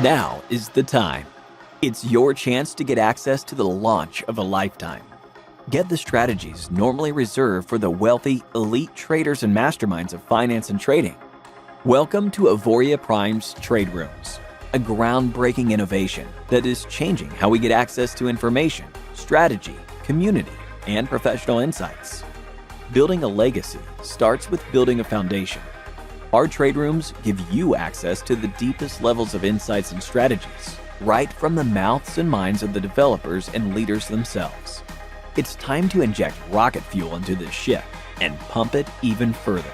Now is the time. It's your chance to get access to the launch of a lifetime. Get the strategies normally reserved for the wealthy, elite traders and masterminds of finance and trading. Welcome to Auvoria Prime's Trade Rooms, a groundbreaking innovation that is changing how we get access to information, strategy, community, and professional insights. Building a legacy starts with building a foundation. Our trade rooms give you access to the deepest levels of insights and strategies, right from the mouths and minds of the developers and leaders themselves. It's time to inject rocket fuel into this ship and pump it even further.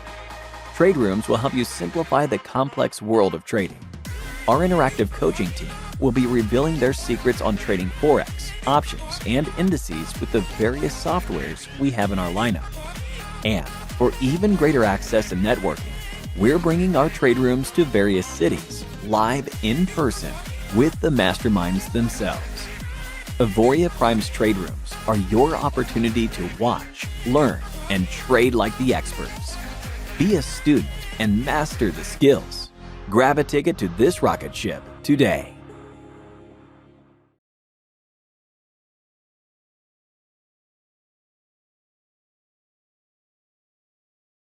Trade rooms will help you simplify the complex world of trading. Our interactive coaching team will be revealing their secrets on trading Forex, options, and indices with the various softwares we have in our lineup. And for even greater access and networking, we're bringing our trade rooms to various cities, live in person, with the masterminds themselves. Auvoria Prime's trade rooms are your opportunity to watch, learn, and trade like the experts. Be a student and master the skills. Grab a ticket to this rocket ship today.